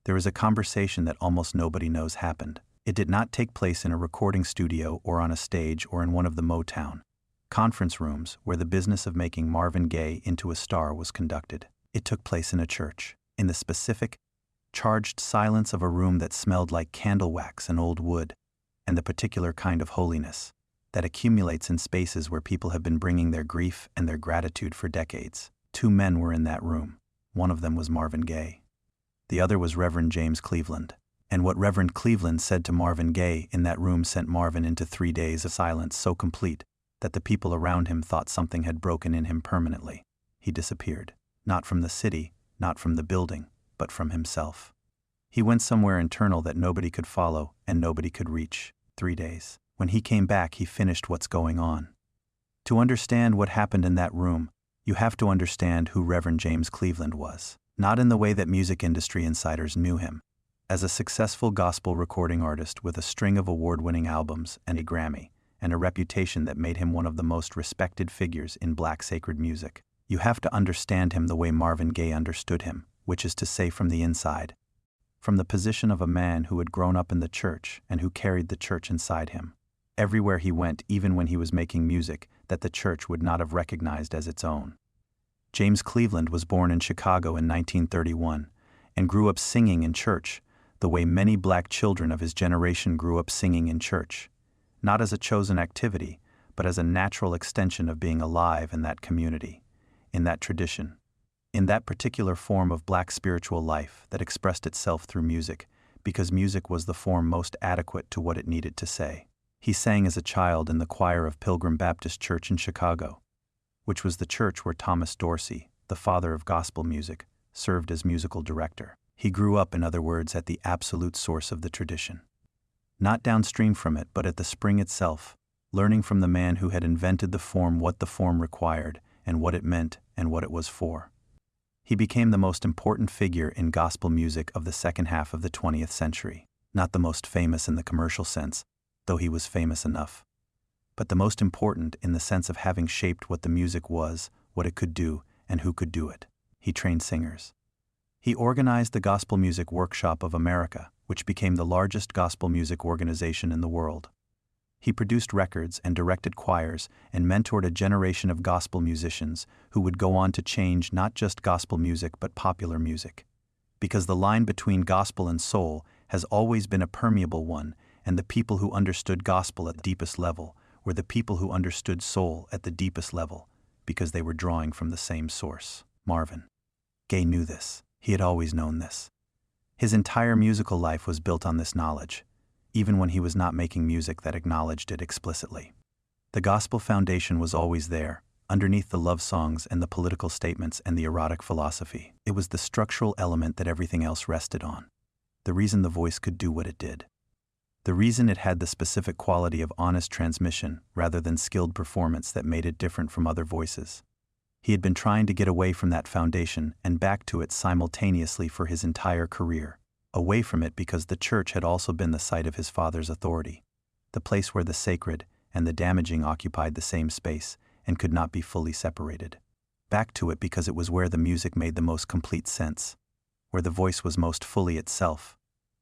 There is a conversation that almost nobody knows happened. It did not take place in a recording studio or on a stage or in one of the Motown conference rooms where the business of making Marvin Gaye into a star was conducted. It took place in a church, in the specific, charged silence of a room that smelled like candle wax and old wood, and the particular kind of holiness that accumulates in spaces where people have been bringing their grief and their gratitude for decades. 2 men were in that room. One of them was Marvin Gaye. The other was Reverend James Cleveland. And what Reverend Cleveland said to Marvin Gaye in that room sent Marvin into 3 days of silence so complete that the people around him thought something had broken in him permanently. He disappeared, not from the city, not from the building, but from himself. He went somewhere internal that nobody could follow and nobody could reach. 3 days. When he came back, he finished what's going on. To understand what happened in that room, you have to understand who Reverend James Cleveland was. Not in the way that music industry insiders knew him. As a successful gospel recording artist with a string of award-winning albums and a Grammy, and a reputation that made him one of the most respected figures in black sacred music. You have to understand him the way Marvin Gaye understood him, which is to say from the inside. From the position of a man who had grown up in the church and who carried the church inside him. Everywhere he went, even when he was making music that the church would not have recognized as its own. James Cleveland was born in Chicago in 1931 and grew up singing in church, the way many black children of his generation grew up singing in church. Not as a chosen activity, but as a natural extension of being alive in that community, in that tradition, in that particular form of black spiritual life that expressed itself through music, because music was the form most adequate to what it needed to say. He sang as a child in the choir of Pilgrim Baptist Church in Chicago, which was the church where Thomas Dorsey, the father of gospel music, served as musical director. He grew up, in other words, at the absolute source of the tradition. Not downstream from it, but at the spring itself, learning from the man who had invented the form what the form required, and what it meant, and what it was for. He became the most important figure in gospel music of the second half of the 20th century. Not the most famous in the commercial sense, though he was famous enough, but the most important in the sense of having shaped what the music was, what it could do, and who could do it. He trained singers. He organized the Gospel Music Workshop of America, which became the largest gospel music organization in the world. He produced records and directed choirs and mentored a generation of gospel musicians who would go on to change not just gospel music but popular music. Because the line between gospel and soul has always been a permeable one, and the people who understood gospel at the deepest level were the people who understood soul at the deepest level, because they were drawing from the same source. Marvin Gaye knew this. He had always known this. His entire musical life was built on this knowledge, even when he was not making music that acknowledged it explicitly. The gospel foundation was always there, underneath the love songs and the political statements and the erotic philosophy. It was the structural element that everything else rested on. The reason the voice could do what it did. The reason it had the specific quality of honest transmission rather than skilled performance that made it different from other voices. He had been trying to get away from that foundation and back to it simultaneously for his entire career. Away from it because the church had also been the site of his father's authority, the place where the sacred and the damaging occupied the same space and could not be fully separated. Back to it because it was where the music made the most complete sense, where the voice was most fully itself,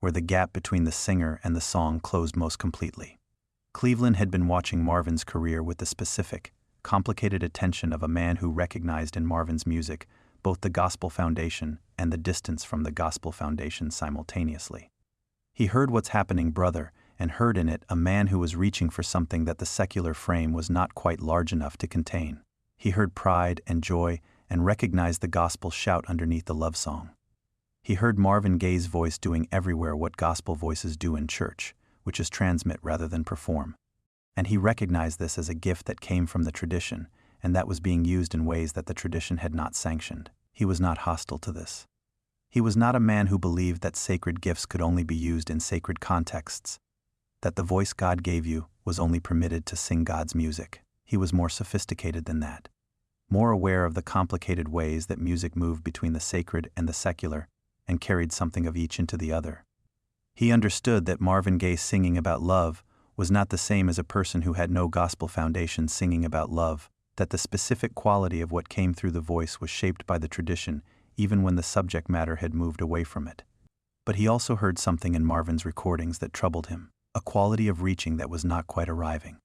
where the gap between the singer and the song closed most completely. Cleveland had been watching Marvin's career with the specific, complicated attention of a man who recognized in Marvin's music both the gospel foundation and the distance from the gospel foundation simultaneously. He heard what's happening, brother, and heard in it a man who was reaching for something that the secular frame was not quite large enough to contain. He heard pride and joy and recognized the gospel shout underneath the love song. He heard Marvin Gaye's voice doing everywhere what gospel voices do in church, which is transmit rather than perform. And he recognized this as a gift that came from the tradition, and that was being used in ways that the tradition had not sanctioned. He was not hostile to this. He was not a man who believed that sacred gifts could only be used in sacred contexts, that the voice God gave you was only permitted to sing God's music. He was more sophisticated than that, more aware of the complicated ways that music moved between the sacred and the secular, and carried something of each into the other. He understood that Marvin Gaye singing about love was not the same as a person who had no gospel foundation singing about love, that the specific quality of what came through the voice was shaped by the tradition even when the subject matter had moved away from it. But he also heard something in Marvin's recordings that troubled him, a quality of reaching that was not quite arriving.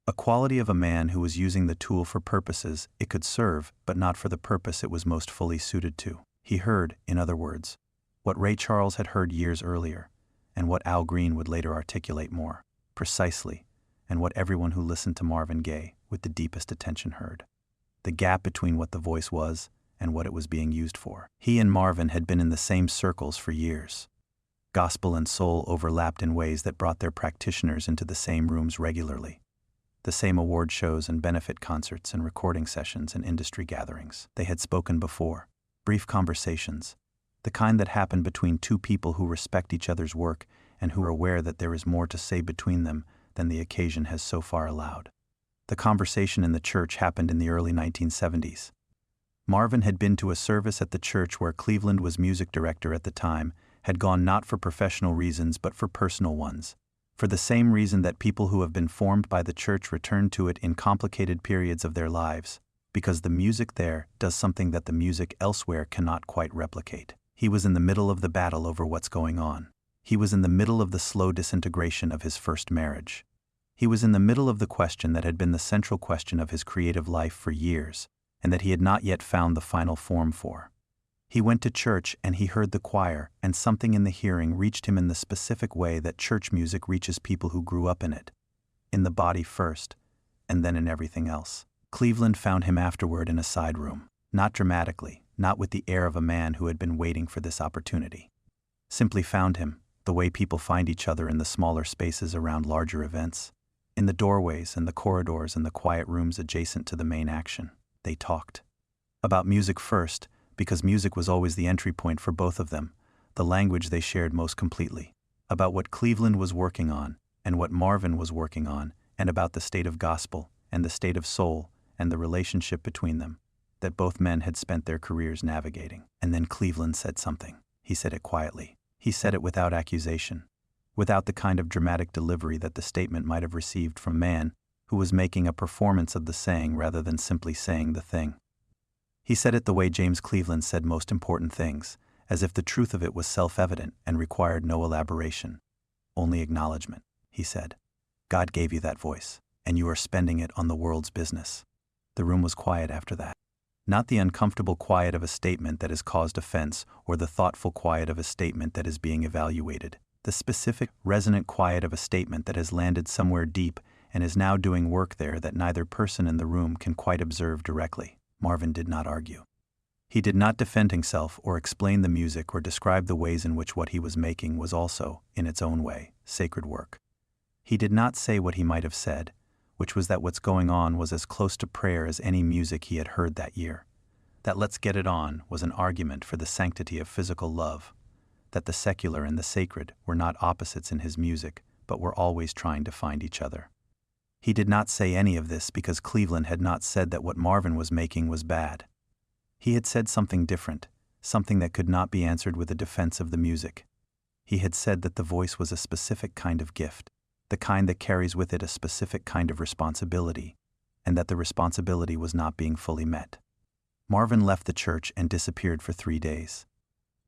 A quality of a man who was using the tool for purposes it could serve, but not for the purpose it was most fully suited to. He heard, in other words, what Ray Charles had heard years earlier, and what Al Green would later articulate more precisely, and what everyone who listened to Marvin Gaye with the deepest attention heard. The gap between what the voice was and what it was being used for. He and Marvin had been in the same circles for years. Gospel and soul overlapped in ways that brought their practitioners into the same rooms regularly. The same award shows and benefit concerts and recording sessions and industry gatherings. They had spoken before. Brief conversations. The kind that happen between two people who respect each other's work and who are aware that there is more to say between them than the occasion has so far allowed. The conversation in the church happened in the early 1970s. Marvin had been to a service at the church where Cleveland was music director at the time, had gone not for professional reasons but for personal ones. For the same reason that people who have been formed by the church return to it in complicated periods of their lives, because the music there does something that the music elsewhere cannot quite replicate. He was in the middle of the battle over what's going on. He was in the middle of the slow disintegration of his first marriage. He was in the middle of the question that had been the central question of his creative life for years, and that he had not yet found the final form for. He went to church and he heard the choir, and something in the hearing reached him in the specific way that church music reaches people who grew up in it. In the body first, and then in everything else. Cleveland found him afterward in a side room, not dramatically, not with the air of a man who had been waiting for this opportunity. Simply found him, the way people find each other in the smaller spaces around larger events. In the doorways and the corridors and the quiet rooms adjacent to the main action. They talked. About music first, because music was always the entry point for both of them, the language they shared most completely. About what Cleveland was working on, and what Marvin was working on, and about the state of gospel, and the state of soul, and the relationship between them, that both men had spent their careers navigating. And then Cleveland said something. He said it quietly. He said it without accusation, without the kind of dramatic delivery that the statement might have received from a man who was making a performance of the saying rather than simply saying the thing. He said it the way James Cleveland said most important things, as if the truth of it was self-evident and required no elaboration. Only acknowledgement, he said. God gave you that voice, and you are spending it on the world's business. The room was quiet after that. Not the uncomfortable quiet of a statement that has caused offense or the thoughtful quiet of a statement that is being evaluated. The specific, resonant quiet of a statement that has landed somewhere deep and is now doing work there that neither person in the room can quite observe directly. Marvin did not argue. He did not defend himself or explain the music or describe the ways in which what he was making was also, in its own way, sacred work. He did not say what he might have said, which was that what's going on was as close to prayer as any music he had heard that year. That "let's get it on" was an argument for the sanctity of physical love, that the secular and the sacred were not opposites in his music, but were always trying to find each other. He did not say any of this because Cleveland had not said that what Marvin was making was bad. He had said something different, something that could not be answered with a defense of the music. He had said that the voice was a specific kind of gift, the kind that carries with it a specific kind of responsibility, and that the responsibility was not being fully met. Marvin left the church and disappeared for 3 days.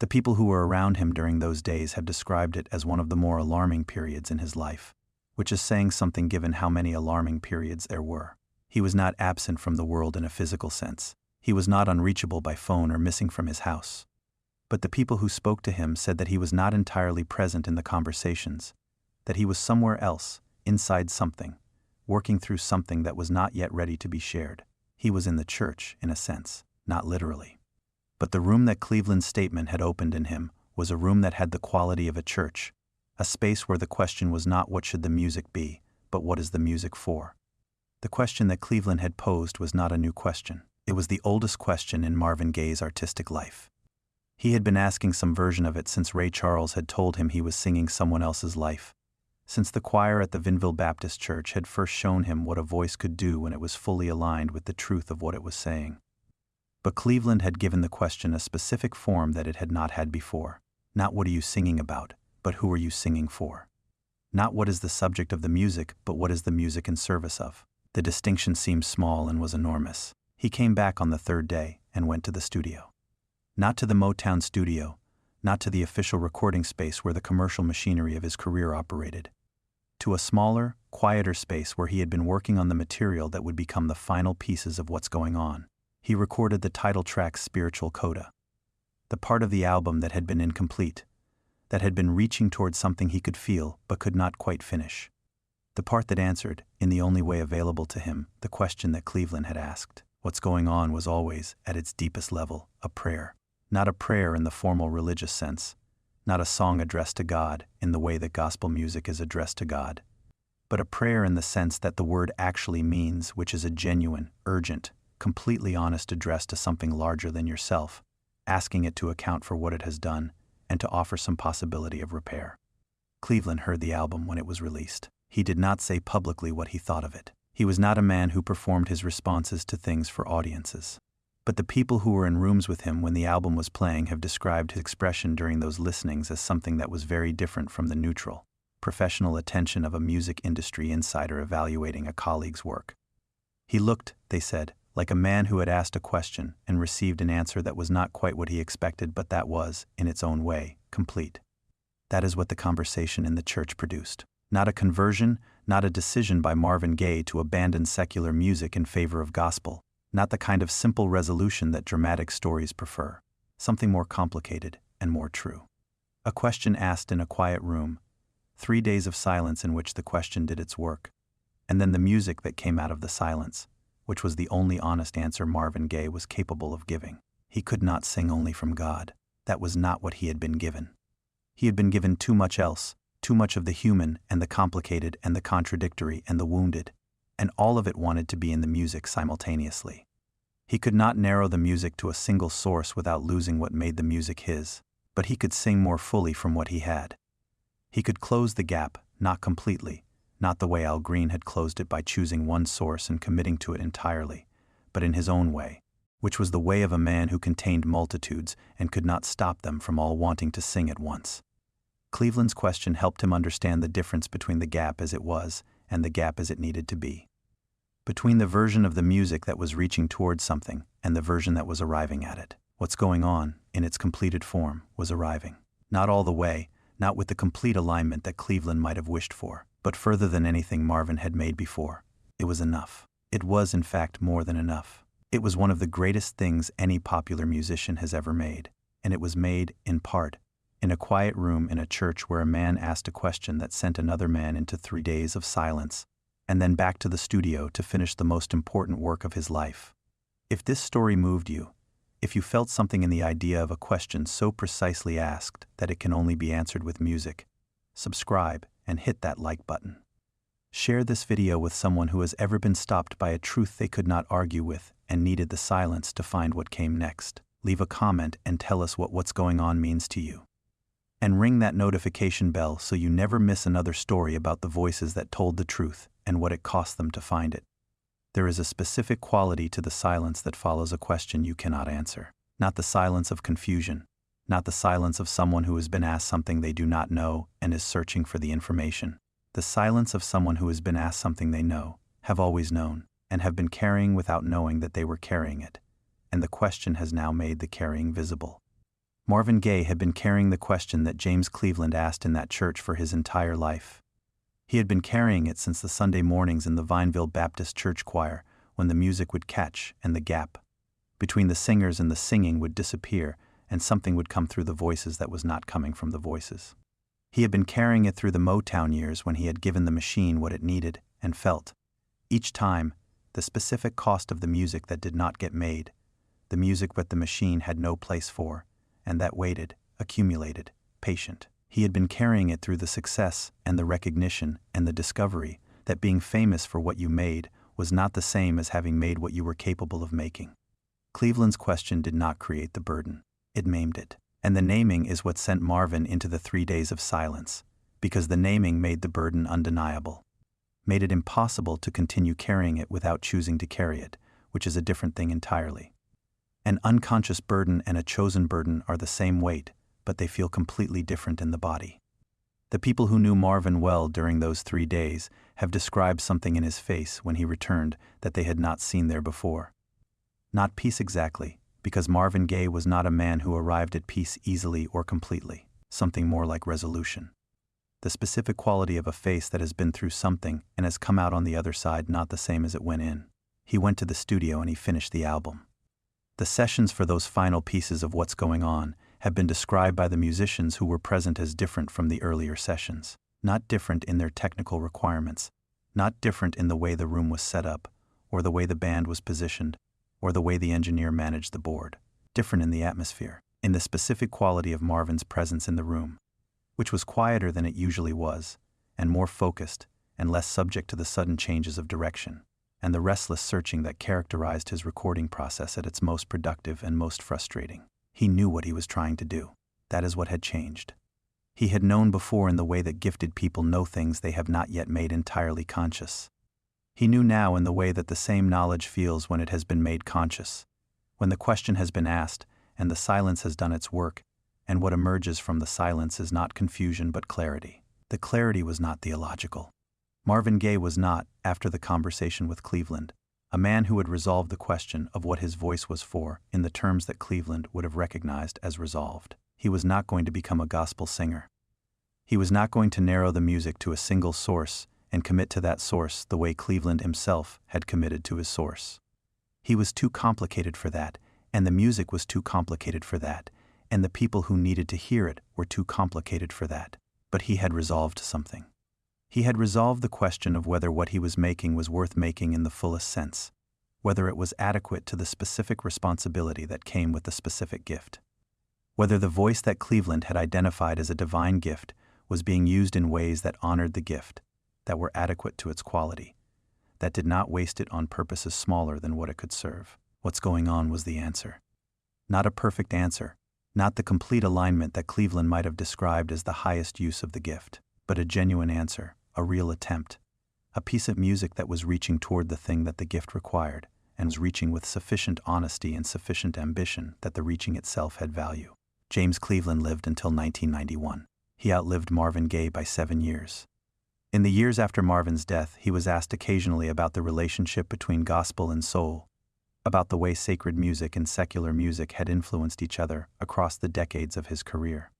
The people who were around him during those days have described it as one of the more alarming periods in his life, which is saying something given how many alarming periods there were. He was not absent from the world in a physical sense. He was not unreachable by phone or missing from his house. But the people who spoke to him said that he was not entirely present in the conversations, that he was somewhere else, inside something, working through something that was not yet ready to be shared. He was in the church, in a sense, not literally. But the room that Cleveland's statement had opened in him was a room that had the quality of a church, a space where the question was not what should the music be, but what is the music for. The question that Cleveland had posed was not a new question. It was the oldest question in Marvin Gaye's artistic life. He had been asking some version of it since Ray Charles had told him he was singing someone else's life, since the choir at the Vinville Baptist Church had first shown him what a voice could do when it was fully aligned with the truth of what it was saying. But Cleveland had given the question a specific form that it had not had before. Not what are you singing about, but who are you singing for? Not what is the subject of the music, but what is the music in service of? The distinction seemed small and was enormous. He came back on the third day and went to the studio. Not to the Motown studio, not to the official recording space where the commercial machinery of his career operated. To a smaller, quieter space where he had been working on the material that would become the final pieces of What's Going On. He recorded the title track's spiritual coda. The part of the album that had been incomplete, that had been reaching towards something he could feel but could not quite finish. The part that answered, in the only way available to him, the question that Cleveland had asked. What's Going On was always, at its deepest level, a prayer. Not a prayer in the formal religious sense, not a song addressed to God in the way that gospel music is addressed to God, but a prayer in the sense that the word actually means, which is a genuine, urgent, completely honest address to something larger than yourself, asking it to account for what it has done and to offer some possibility of repair. Cleveland heard the album when it was released. He did not say publicly what he thought of it. He was not a man who performed his responses to things for audiences. But the people who were in rooms with him when the album was playing have described his expression during those listenings as something that was very different from the neutral, professional attention of a music industry insider evaluating a colleague's work. He looked, they said, like a man who had asked a question and received an answer that was not quite what he expected, but that was, in its own way, complete. That is what the conversation in the church produced. Not a conversion, not a decision by Marvin Gaye to abandon secular music in favor of gospel, not the kind of simple resolution that dramatic stories prefer. Something more complicated and more true. A question asked in a quiet room, 3 days of silence in which the question did its work, and then the music that came out of the silence, which was the only honest answer Marvin Gaye was capable of giving. He could not sing only from God. That was not what he had been given. He had been given too much else, too much of the human and the complicated and the contradictory and the wounded, and all of it wanted to be in the music simultaneously. He could not narrow the music to a single source without losing what made the music his, but he could sing more fully from what he had. He could close the gap, not completely, not the way Al Green had closed it by choosing one source and committing to it entirely, but in his own way, which was the way of a man who contained multitudes and could not stop them from all wanting to sing at once. Cleveland's question helped him understand the difference between the gap as it was and the gap as it needed to be. Between the version of the music that was reaching towards something and the version that was arriving at it. What's Going On, in its completed form, was arriving. Not all the way, not with the complete alignment that Cleveland might have wished for, but further than anything Marvin had made before. It was enough. It was, in fact, more than enough. It was one of the greatest things any popular musician has ever made, and it was made, in part, in a quiet room in a church where a man asked a question that sent another man into 3 days of silence, and then back to the studio to finish the most important work of his life. If this story moved you, if you felt something in the idea of a question so precisely asked that it can only be answered with music, subscribe and hit that like button. Share this video with someone who has ever been stopped by a truth they could not argue with and needed the silence to find what came next. Leave a comment and tell us what What's Going On means to you. And ring that notification bell so you never miss another story about the voices that told the truth and what it cost them to find it. There is a specific quality to the silence that follows a question you cannot answer. Not the silence of confusion, not the silence of someone who has been asked something they do not know and is searching for the information. The silence of someone who has been asked something they know, have always known, and have been carrying without knowing that they were carrying it, and the question has now made the carrying visible. Marvin Gaye had been carrying the question that James Cleveland asked in that church for his entire life. He had been carrying it since the Sunday mornings in the Vineville Baptist Church choir, when the music would catch and the gap between the singers and the singing would disappear and something would come through the voices that was not coming from the voices. He had been carrying it through the Motown years when he had given the machine what it needed and felt. Each time, the specific cost of the music that did not get made, the music that the machine had no place for, and that waited, accumulated, patient. He had been carrying it through the success and the recognition and the discovery that being famous for what you made was not the same as having made what you were capable of making. Cleveland's question did not create the burden. It maimed it. And the naming is what sent Marvin into the 3 days of silence, because the naming made the burden undeniable. Made it impossible to continue carrying it without choosing to carry it, which is a different thing entirely. An unconscious burden and a chosen burden are the same weight, but they feel completely different in the body. The people who knew Marvin well during those 3 days have described something in his face when he returned that they had not seen there before. Not peace exactly, because Marvin Gaye was not a man who arrived at peace easily or completely, something more like resolution. The specific quality of a face that has been through something and has come out on the other side not the same as it went in. He went to the studio and he finished the album. The sessions for those final pieces of What's Going On have been described by the musicians who were present as different from the earlier sessions, not different in their technical requirements, not different in the way the room was set up, or the way the band was positioned, or the way the engineer managed the board, different in the atmosphere, in the specific quality of Marvin's presence in the room, which was quieter than it usually was, and more focused, and less subject to the sudden changes of direction, and the restless searching that characterized his recording process at its most productive and most frustrating. He knew what he was trying to do. That is what had changed. He had known before in the way that gifted people know things they have not yet made entirely conscious. He knew now in the way that the same knowledge feels when it has been made conscious, when the question has been asked, and the silence has done its work, and what emerges from the silence is not confusion but clarity. The clarity was not theological. Marvin Gaye was not, after the conversation with Cleveland, a man who had resolved the question of what his voice was for in the terms that Cleveland would have recognized as resolved. He was not going to become a gospel singer. He was not going to narrow the music to a single source and commit to that source the way Cleveland himself had committed to his source. He was too complicated for that, and the music was too complicated for that, and the people who needed to hear it were too complicated for that. But he had resolved something. He had resolved the question of whether what he was making was worth making in the fullest sense, whether it was adequate to the specific responsibility that came with the specific gift, whether the voice that Cleveland had identified as a divine gift was being used in ways that honored the gift, that were adequate to its quality, that did not waste it on purposes smaller than what it could serve. What's going on was the answer. Not a perfect answer, not the complete alignment that Cleveland might have described as the highest use of the gift, but a genuine answer, a real attempt, a piece of music that was reaching toward the thing that the gift required, and was reaching with sufficient honesty and sufficient ambition that the reaching itself had value. James Cleveland lived until 1991. He outlived Marvin Gaye by 7 years. In the years after Marvin's death, he was asked occasionally about the relationship between gospel and soul, about the way sacred music and secular music had influenced each other across the decades of his career.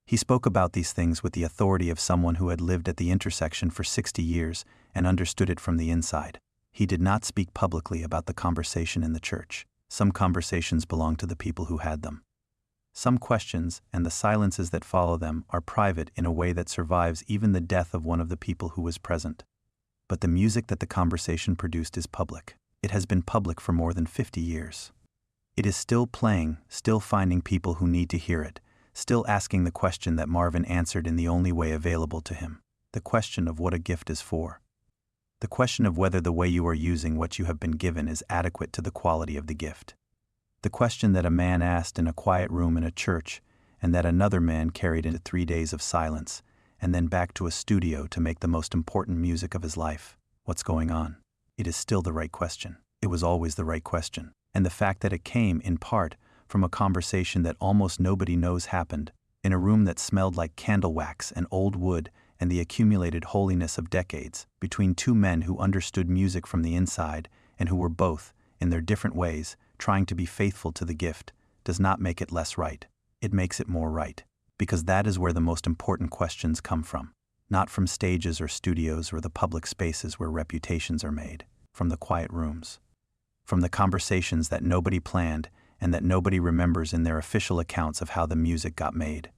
He spoke about these things with the authority of someone who had lived at the intersection for 60 years and understood it from the inside. He did not speak publicly about the conversation in the church. Some conversations belong to the people who had them. Some questions and the silences that follow them are private in a way that survives even the death of one of the people who was present. But the music that the conversation produced is public. It has been public for more than 50 years. It is still playing, still finding people who need to hear it, still asking the question that Marvin answered in the only way available to him, the question of what a gift is for. The question of whether the way you are using what you have been given is adequate to the quality of the gift. The question that a man asked in a quiet room in a church, and that another man carried into 3 days of silence, and then back to a studio to make the most important music of his life. What's going on? It is still the right question. It was always the right question. And the fact that it came, in part, from a conversation that almost nobody knows happened, in a room that smelled like candle wax and old wood and the accumulated holiness of decades, between two men who understood music from the inside and who were both, in their different ways, trying to be faithful to the gift, does not make it less right. It makes it more right. Because that is where the most important questions come from. Not from stages or studios or the public spaces where reputations are made. From the quiet rooms. From the conversations that nobody planned and that nobody remembers in their official accounts of how the music got made.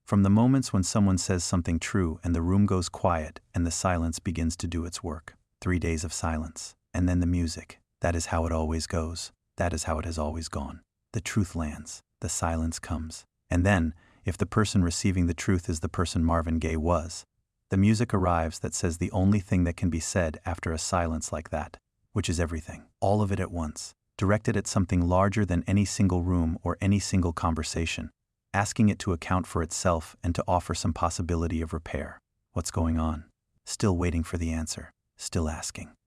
From the moments when someone says something true and the room goes quiet and the silence begins to do its work. 3 days of silence. And then the music. That is how it always goes. That is how it has always gone. The truth lands. The silence comes. And then, if the person receiving the truth is the person Marvin Gaye was, the music arrives that says the only thing that can be said after a silence like that, which is everything, all of it at once, directed at something larger than any single room or any single conversation, asking it to account for itself and to offer some possibility of repair. What's going on? Still waiting for the answer. Still asking.